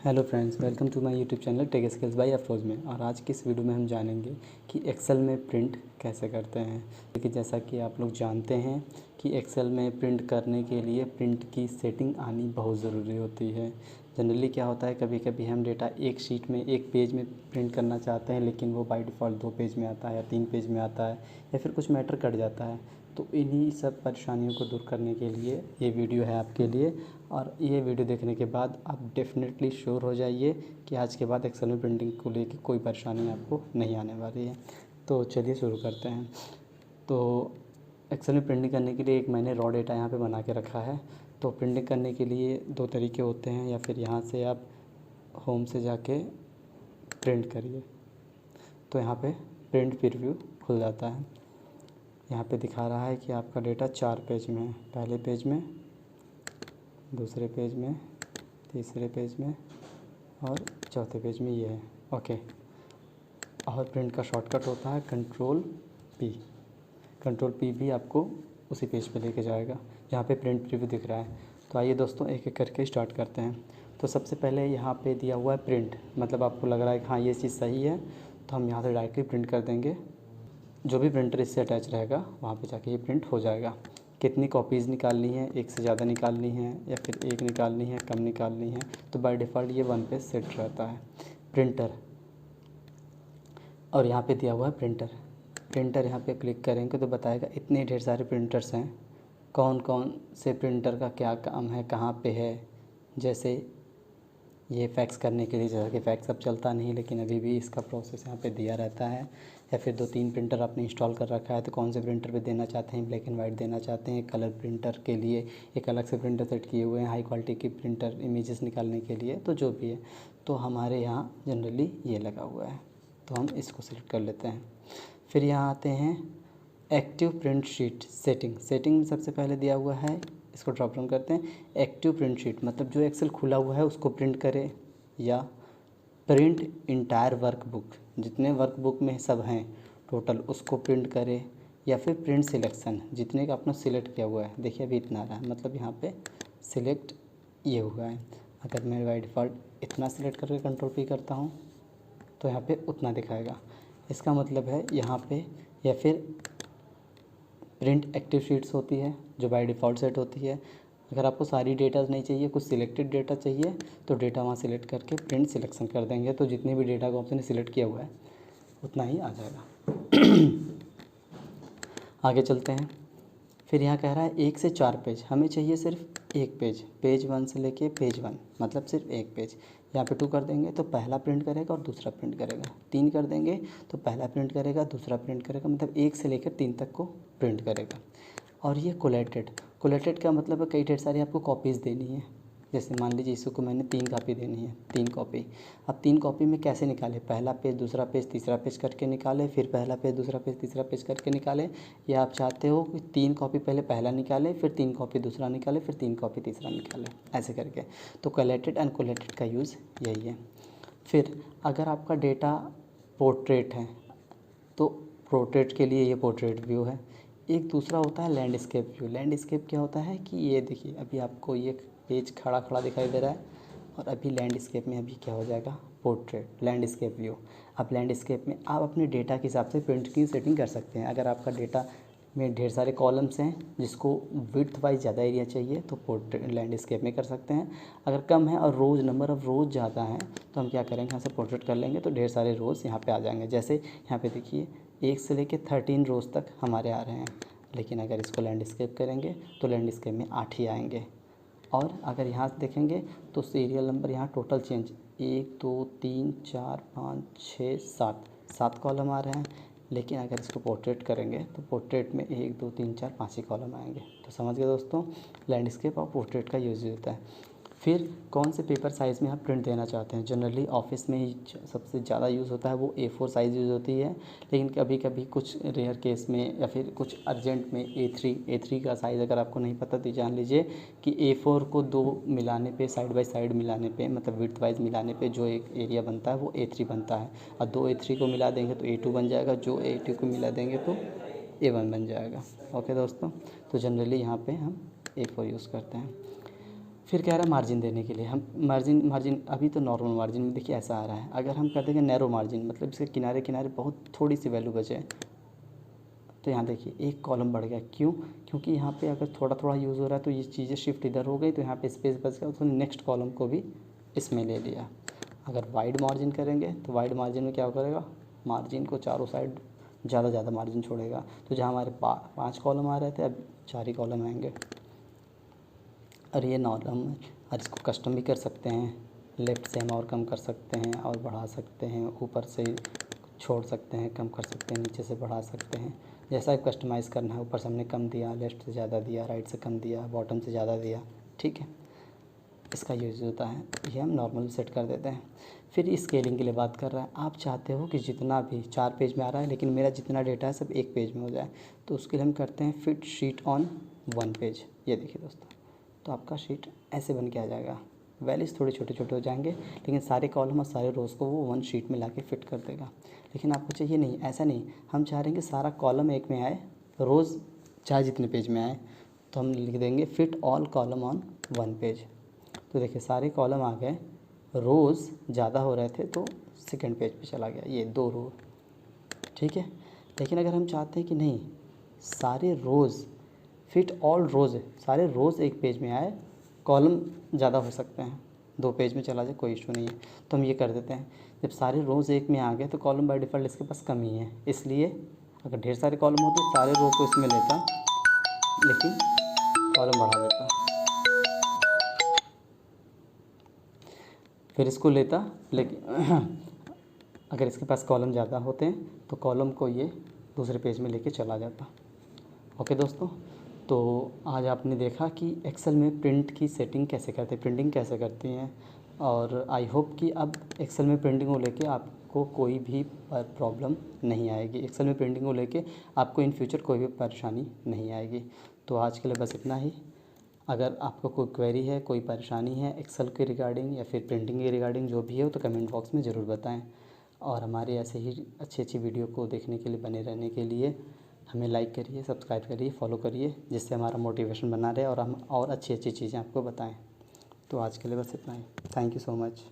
Hello friends, welcome to my YouTube channel tech skills by Afroz में। और आज की इस वीडियो में हम जानेंगे कि एक्सेल में प्रिंट कैसे करते हैं। लेकिन जैसा कि आप लोग जानते हैं कि एक्सेल में प्रिंट करने के लिए प्रिंट की सेटिंग आनी बहुत ज़रूरी होती है। जनरली क्या होता है, कभी कभी हम डेटा एक शीट में एक पेज में प्रिंट करना चाहते हैं, लेकिन वो बाय डिफ़ॉल्ट 2 पेज में आता है या 3 पेज में आता है, या फिर कुछ मैटर कट जाता है। तो इन्हीं सब परेशानियों को दूर करने के लिए ये वीडियो है आपके लिए। और ये वीडियो देखने के बाद आप डेफिनेटली श्योर हो जाइए कि आज के बाद एक्सेल में प्रिंटिंग को लेकर कोई परेशानी आपको नहीं आने वाली है। तो चलिए शुरू करते हैं। तो एक्सेल में प्रिंटिंग करने के लिए एक मैंने रॉ डेटा यहाँ पे बना के रखा है। तो प्रिंटिंग करने के लिए 2 तरीके होते हैं, या फिर यहाँ से आप होम से जाके प्रिंट करिए तो यहाँ पे प्रिंट प्रीव्यू खुल जाता है। यहाँ पे दिखा रहा है कि आपका डेटा 4 पेज में है, पहले पेज में, दूसरे पेज में, तीसरे पेज में और चौथे पेज में ये है। ओके। और प्रिंट का शॉर्टकट होता है कंट्रोल पी। कंट्रोल पी भी आपको उसी पेज पे लेके जाएगा जहाँ पे प्रिंट प्रीव्यू दिख रहा है। तो आइए दोस्तों, एक एक करके स्टार्ट करते हैं। तो सबसे पहले यहाँ पे दिया हुआ है प्रिंट, मतलब आपको लग रहा है कि हाँ ये चीज़ सही है, तो हम यहाँ से डायरेक्टली प्रिंट कर देंगे। जो भी प्रिंटर इससे अटैच रहेगा वहाँ पे जाके ये प्रिंट हो जाएगा। कितनी कॉपीज़ निकालनी है, एक से ज़्यादा निकालनी है या फिर एक निकालनी है, कम निकालनी है, तो बाय डिफ़ॉल्ट ये 1 पे सेट रहता है। प्रिंटर, और यहाँ पे दिया हुआ है प्रिंटर यहाँ पे क्लिक करेंगे तो बताएगा इतने ढेर सारे प्रिंटर्स हैं, कौन कौन से प्रिंटर का क्या काम है, कहाँ पे है। जैसे ये फैक्स करने के लिए, जैसा कि फैक्स अब चलता नहीं, लेकिन अभी भी इसका प्रोसेस यहाँ पे दिया रहता है। या फिर 2-3 प्रिंटर आपने इंस्टॉल कर रखा है, तो कौन से प्रिंटर पे देना चाहते हैं, ब्लैक एंड वाइट देना चाहते हैं, कलर प्रिंटर के लिए एक अलग से प्रिंटर सेट किए हुए हैं, हाई क्वालिटी की प्रिंटर इमेजेस निकालने के लिए, तो जो भी है। तो हमारे यहाँ जनरली ये लगा हुआ है, तो हम इसको सिलेक्ट कर लेते हैं। फिर यहाँ आते हैं एक्टिव प्रिंट शीट सेटिंग में सबसे पहले दिया हुआ है, इसको ड्रॉप डाउन करते हैं। एक्टिव प्रिंट शीट मतलब जो एक्सेल खुला हुआ है उसको प्रिंट करे, या प्रिंट इंटायर वर्कबुक, जितने वर्कबुक में सब हैं टोटल उसको प्रिंट करे, या फिर प्रिंट सिलेक्शन, जितने का आपने सिलेक्ट किया हुआ है। देखिए अभी इतना आ रहा है, मतलब यहाँ पे सिलेक्ट ये हुआ है। अगर मैं बाय डिफ़ॉल्ट इतना सिलेक्ट करके कंट्रोल पी करता हूँ तो यहाँ पे उतना दिखाएगा। इसका मतलब है यहाँ पे, या फिर प्रिंट एक्टिव शीट्स होती है जो बाय डिफ़ॉल्ट सेट होती है। अगर आपको सारी डेटा नहीं चाहिए, कुछ सिलेक्टेड डेटा चाहिए, तो डेटा वहाँ सिलेक्ट करके प्रिंट सिलेक्शन कर देंगे, तो जितने भी डेटा को आपने सिलेक्ट किया हुआ है उतना ही आ जाएगा। आगे चलते हैं। फिर यहाँ कह रहा है 1 से 4 पेज, हमें चाहिए सिर्फ एक पेज, पेज 1 से लेके पेज 1, मतलब सिर्फ एक पेज। यहाँ पे 2 कर देंगे तो पहला प्रिंट करेगा और दूसरा प्रिंट करेगा। 3 कर देंगे तो पहला प्रिंट करेगा, दूसरा प्रिंट करेगा, मतलब 1 से लेकर 3 तक को प्रिंट करेगा। और ये कोलेटेड का मतलब है कई ढेर सारी आपको कॉपीज़ देनी है। जैसे मान लीजिए इसको मैंने 3 कॉपी देनी है, 3 कॉपी। अब 3 कॉपी में कैसे निकाले, पहला पेज, दूसरा पेज, तीसरा पेज करके निकाले, फिर पहला पेज, दूसरा पेज, तीसरा पेज करके निकाले। या आप चाहते हो कि 3 कॉपी पहले पहला निकाले, फिर 3 कॉपी दूसरा निकाले, फिर 3 कॉपी तीसरा निकाले, ऐसे करके। तो कोलेटेड एंड कोलेटेड का यूज़ यही है। फिर अगर आपका डेटा पोर्ट्रेट है तो पोर्ट्रेट के लिए ये पोर्ट्रेट व्यू है। एक दूसरा होता है लैंडस्केप व्यू। लैंडस्केप क्या होता है कि ये देखिए अभी आपको ये पेज खड़ा खड़ा दिखाई दे रहा है, और अभी लैंडस्केप में अभी क्या हो जाएगा, पोर्ट्रेट लैंडस्केप व्यू। अब लैंडस्केप में आप अपने डेटा के हिसाब से प्रिंट की सेटिंग कर सकते हैं। अगर आपका डेटा में ढेर सारे कॉलम्स हैं जिसको विड्थ वाइज ज़्यादा एरिया चाहिए तो पोर्ट्रेट लैंडस्केप में कर सकते हैं। अगर कम है और रोज़ नंबर ऑफ़ रोज़ ज़्यादा है तो हम क्या करेंगे, यहाँ से पोर्ट्रेट कर लेंगे तो ढेर सारे रोज़ यहाँ पे आ जाएंगे। जैसे यहाँ पे देखिए 1 से लेके 13 रोज़ तक हमारे आ रहे हैं, लेकिन अगर इसको लैंडस्केप करेंगे तो लैंडस्केप में 8 ही आएंगे। और अगर यहाँ से देखेंगे तो सीरियल नंबर यहाँ टोटल चेंज 1 2 3 4 5 6 7 कॉलम आ रहे हैं। लेकिन अगर इसको पोर्ट्रेट करेंगे तो पोर्ट्रेट में 1 2 3 4 5 ही कॉलम आएंगे। तो समझ गए दोस्तों, लैंडस्केप और पोर्ट्रेट का यूज़ होता है। फिर कौन से पेपर साइज़ में आप प्रिंट देना चाहते हैं। जनरली ऑफिस में ही सबसे ज़्यादा यूज़ होता है वो A4 साइज़ यूज़ होती है, लेकिन कभी कभी कुछ रेयर केस में या फिर कुछ अर्जेंट में A3 का साइज़ अगर आपको नहीं पता तो जान लीजिए कि A4 को 2 मिलाने पे, साइड बाय साइड मिलाने पे, मतलब विड्थ वाइज मिलाने पे जो एक एरिया बनता है वो A3 बनता है। और 2 A3 को मिला देंगे तो A2 बन जाएगा, जो A2 को मिला देंगे तो A1 बन जाएगा। ओके दोस्तों, तो जनरली यहाँ पे हम A4 यूज़ करते हैं। फिर कह रहा है मार्जिन देने के लिए। हम मार्जिन अभी तो नॉर्मल मार्जिन में देखिए ऐसा आ रहा है। अगर हम कर देंगे नैरो मार्जिन, मतलब इसके किनारे किनारे बहुत थोड़ी सी वैल्यू बचे, तो यहाँ देखिए एक कॉलम बढ़ गया। क्यों? क्योंकि यहाँ पे अगर थोड़ा थोड़ा यूज़ हो रहा है तो ये चीज़ें शिफ्ट इधर हो गई, तो यहाँ पे स्पेस बच गया, तो नेक्स्ट कॉलम को भी इसमें ले लिया। अगर वाइड मार्जिन करेंगे तो वाइड मार्जिन में क्या करेगा, मार्जिन को चारों साइड ज़्यादा मार्जिन छोड़ेगा। तो जहाँ हमारे 5 कॉलम आ रहे थे अब 4 ही कॉलम आएंगे। और ये नॉर्मल, और इसको कस्टम भी कर सकते हैं। लेफ़्ट से हम और कम कर सकते हैं और बढ़ा सकते हैं, ऊपर से छोड़ सकते हैं, कम कर सकते हैं, नीचे से बढ़ा सकते हैं, जैसा कस्टमाइज़ करना है। ऊपर से हमने कम दिया, लेफ़्ट से ज़्यादा दिया, राइट से कम दिया, बॉटम से ज़्यादा दिया, ठीक है। इसका यूज़ होता है, ये हम नॉर्मल सेट कर देते हैं। फिर स्केलिंग के लिए बात कर रहा है। आप चाहते हो कि जितना भी 4 पेज में आ रहा है लेकिन मेरा जितना डेटा है सब 1 पेज में हो जाए, तो उसके लिए हम करते हैं फिट शीट ऑन 1 पेज। ये देखिए दोस्तों, तो आपका शीट ऐसे बन के आ जाएगा। वैल्यूज़ थोड़े छोटे छोटे हो जाएंगे लेकिन सारे कॉलम और सारे रोज़ को वो 1 शीट में ला के फिट कर देगा। लेकिन आपको चाहिए नहीं, ऐसा नहीं, हम चाह रहे हैं कि सारा कॉलम एक में आए, रोज़ चाहे जितने पेज में आए, तो हम लिख देंगे fit all column on 1 page. तो देखिए सारे कॉलम आ गए, रोज़ ज़्यादा हो रहे थे तो सेकंड पेज पे चला गया, ये 2 रो, ठीक है। लेकिन अगर हम चाहते हैं कि नहीं, सारे रोज़ फिट ऑल रोज़, सारे रोज़ 1 पेज में आए, कॉलम ज़्यादा हो सकते हैं, 2 पेज में चला जाए कोई इशू नहीं है, तो हम ये कर देते हैं। जब सारे रोज़ 1 में आ गए तो कॉलम बाय डिफ़ॉल्ट इसके पास कम ही है, इसलिए अगर ढेर सारे कॉलम होते सारे रो को इसमें लेता लेकिन कॉलम बढ़ा देता, फिर इसको लेता, लेकिन अगर इसके पास कॉलम ज़्यादा होते हैं तो कॉलम को ये दूसरे पेज में लेके चला जाता। ओके दोस्तों, तो आज आपने देखा कि एक्सेल में प्रिंट की सेटिंग कैसे करते हैं, प्रिंटिंग कैसे करती हैं, और आई होप कि अब एक्सेल में प्रिंटिंग को लेके आपको कोई भी प्रॉब्लम नहीं आएगी। एक्सेल में प्रिंटिंग को लेके आपको इन फ्यूचर कोई भी परेशानी नहीं आएगी। तो आज के लिए बस इतना ही। अगर आपको कोई क्वेरी है, कोई परेशानी है एक्सेल के रिगार्डिंग या फिर प्रिंटिंग के रिगार्डिंग जो भी हो, तो कमेंट बॉक्स में ज़रूर बताएं। और हमारे ऐसे ही अच्छी वीडियो को देखने के लिए, बने रहने के लिए हमें लाइक करिए, सब्सक्राइब करिए, फॉलो करिए, जिससे हमारा मोटिवेशन बना रहे और हम और अच्छी चीज़ें आपको बताएं। तो आज के लिए बस इतना ही। Thank you so much.